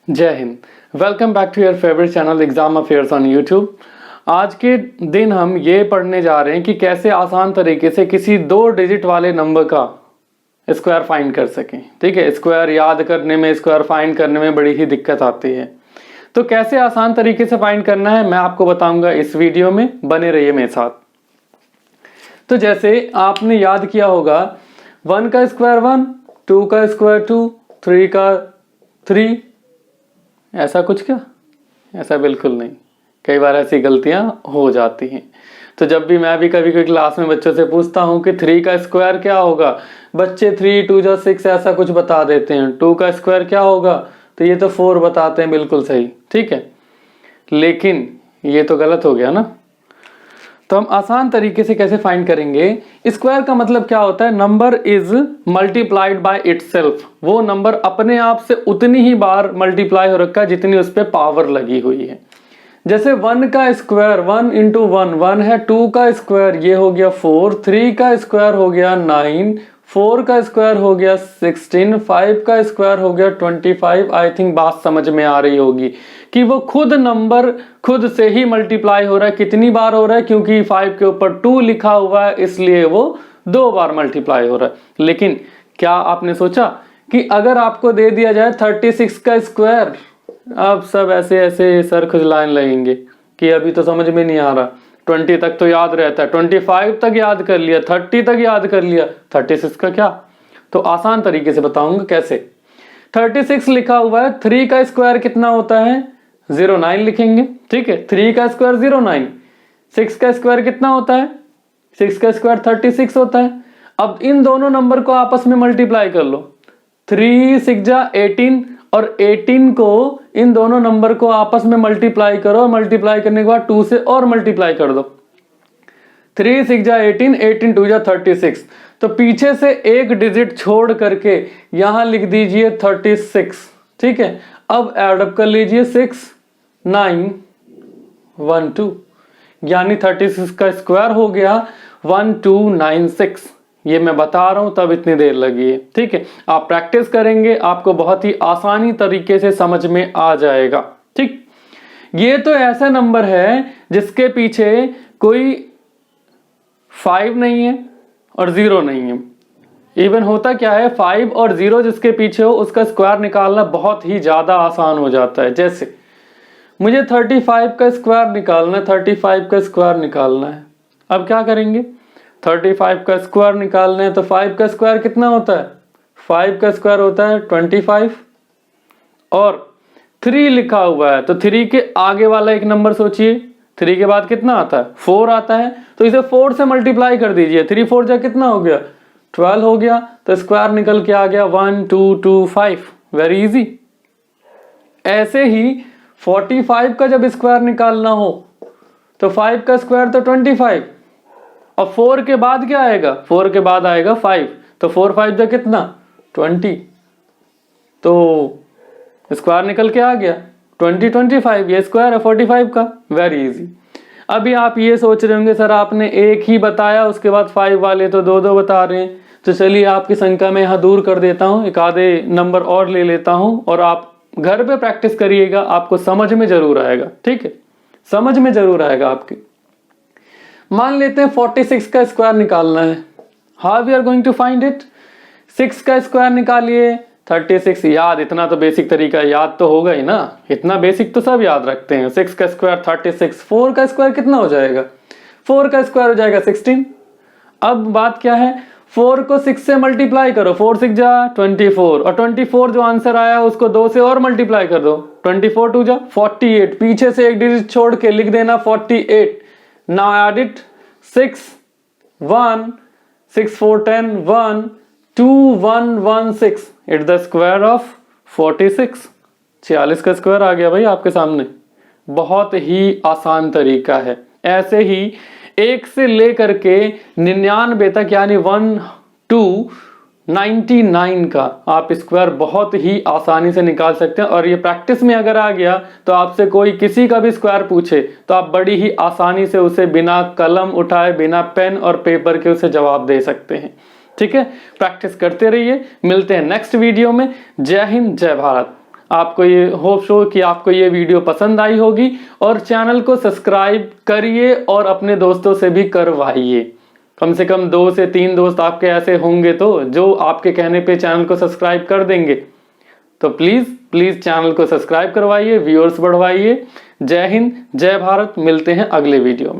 जय हिंद। Welcome back to your favourite channel exam affairs on YouTube. आज के दिन हम ये पढ़ने जा रहे हैं कि कैसे आसान तरीके से किसी 2 डिजिट वाले नंबर का स्क्वायर फाइंड कर सकें। ठीक है, स्क्वायर याद करने में, स्क्वायर फाइंड करने में बड़ी ही दिक्कत आती है, तो कैसे आसान तरीके से फाइंड करना है मैं आपको बताऊंगा इस वीडियो में। बने रहिए मेरे साथ। तो जैसे आपने याद किया होगा 1 का स्क्वायर 1, 2 का स्क्वायर 2, 3 का 3, ऐसा कुछ क्या? ऐसा बिल्कुल नहीं। कई बार ऐसी गलतियां हो जाती हैं। तो जब भी मैं भी कभी क्लास में बच्चों से पूछता हूं कि 3 का स्क्वायर क्या होगा, बच्चे 3 2 6 ऐसा कुछ बता देते हैं। 2 का स्क्वायर क्या होगा, तो ये तो 4 बताते हैं, बिल्कुल सही। ठीक है, लेकिन ये तो गलत हो गया ना। तो हम आसान तरीके से कैसे फाइंड करेंगे? स्क्वायर का मतलब क्या होता है? Number is multiplied by itself. वो नंबर अपने आप से उतनी ही बार मल्टीप्लाई हो रखा है जितनी उस पर पावर लगी हुई है। जैसे 1 का स्क्वायर 1 इंटू 1 1 है, 2 का स्क्वायर ये हो गया 4, 3 का स्क्वायर हो गया 9, 4 का स्क्वायर हो गया 16, 5 का स्क्वायर हो गया 25। आई थिंक बात समझ में आ रही होगी कि वो खुद नंबर खुद से ही मल्टीप्लाई हो रहा है। कितनी बार हो रहा है? क्योंकि 5 के ऊपर 2 लिखा हुआ है, इसलिए वो 2 बार मल्टीप्लाई हो रहा है। लेकिन क्या आपने सोचा कि अगर आपको दे दिया जाए 36 का स्क्वायर, अब सब ऐसे ऐसे सर खुजलाने लगेंगे कि अभी तो समझ में नहीं आ रहा। 20 तक तो याद रहता है, 25 तक याद कर लिया, 30 तक याद कर लिया, 36 का क्या? तो आसान तरीके से बताऊंगा कैसे। 36 लिखा हुआ है, 3 का स्क्वायर कितना होता है? 09 लिखेंगे। ठीक है, 3 का स्क्वायर 09। 6 का स्क्वायर कितना होता है? 6 का स्क्वायर 36 होता है। अब इन दोनों नंबर को आपस में मल्टीप्लाई कर लो। 3 6 जा 18 और 18 को इन दोनों नंबर को आपस में मल्टीप्लाई करो। मल्टीप्लाई करने के बाद 2 से और मल्टीप्लाई कर दो। 3 6 जा 18, 18 2 जा 36। तो पीछे से एक डिजिट छोड़ करके यहां लिख दीजिए 36। ठीक है, अब एडअप कर लीजिए 6 9 1 2, यानी 36 का स्क्वायर हो गया 1296। ये मैं बता रहा हूं तब इतनी देर लगी है। ठीक है, आप प्रैक्टिस करेंगे आपको बहुत ही आसानी तरीके से समझ में आ जाएगा। ठीक, ये तो ऐसा नंबर है जिसके पीछे कोई 5 नहीं है और 0 नहीं है। इवन होता क्या है, 5 और 0 जिसके पीछे हो उसका स्क्वायर निकालना बहुत ही ज्यादा आसान हो जाता है। जैसे मुझे 35 का स्क्वायर निकालना है, 35 का स्क्वायर निकालना है। अब क्या करेंगे? 35 का स्क्वायर निकालना है तो 5 का स्क्वायर कितना होता है? 5 का स्क्वायर होता है 25 और 3 लिखा हुआ है तो 3 के आगे वाला एक नंबर सोचिए। 3 के बाद कितना आता है? 4 आता है, तो इसे 4 से मल्टीप्लाई कर दीजिए। 3 4 जा कितना हो गया? 12 हो गया। तो स्क्वायर निकल के आ गया 1225। Very easy. ऐसे ही 45 का जब स्क्वायर निकालना हो तो 5 का स्क्वायर तो 25 और 4 के बाद क्या आएगा? 4 के बाद आएगा 5, तो 4 5 जा कितना? 20। तो स्क्वायर निकल के आ गया 20 25। ये स्क्वायर है 45 का। Very easy. अभी आप ये सोच रहे होंगे सर आपने एक ही बताया, उसके बाद 5 वाले तो 2 2 बता रहे हैं। तो चलिए आपकी संख्या में यहाँ दूर कर देता हूँ, एक आधे नंबर और ले लेता हूँ और आप घर पे प्रैक्टिस करिएगा, आपको समझ में जरूर आएगा। ठीक है, समझ में जरूर आएगा आपके। मान लेते हैं 46 का स्क्वायर निकालना है। How we are going to find it? 6 का स्क्वायर निकालिए 36। याद, इतना तो बेसिक तरीका याद तो होगा ही ना, इतना बेसिक तो सब याद रखते हैं। 6 का स्क्वायर 36। 4 का स्क्वायर कितना हो जाएगा? 4 का स्क्वायर हो जाएगा 16। अब बात क्या है, 4 को 6 से मल्टीप्लाई करो। 4 6 जा 24 और 24 जो आंसर आया उसको 2 से और मल्टीप्लाई कर दो। 24 2 जा 48, पीछे से एक डिजिट छोड़ के लिख देना 48। Now add it 6 1 6 4 10 1 2 1 1 6। It's the square of 46। 46 का स्क्वायर आ गया भाई आपके सामने। बहुत ही आसान तरीका है। ऐसे ही 1 से लेकर के 99 तक यानी 1 to 99 का आप स्क्वायर बहुत ही आसानी से निकाल सकते हैं। और ये प्रैक्टिस में अगर आ गया तो आपसे कोई किसी का भी स्क्वायर पूछे तो आप बड़ी ही आसानी से उसे बिना कलम उठाए, बिना पेन और पेपर के उसे जवाब दे सकते हैं। ठीक है, प्रैक्टिस करते रहिए। मिलते हैं नेक्स्ट वीडियो में। जय हिंद, जय भारत। आपको ये होप सो कि आपको ये वीडियो पसंद आई होगी और चैनल को सब्सक्राइब करिए और अपने दोस्तों से भी करवाइए। कम से कम 2 से 3 दोस्त आपके ऐसे होंगे तो जो आपके कहने पे चैनल को सब्सक्राइब कर देंगे। तो प्लीज चैनल को सब्सक्राइब करवाइए, व्यूअर्स बढ़वाइए। जय हिंद, जय भारत। मिलते हैं अगले वीडियो में।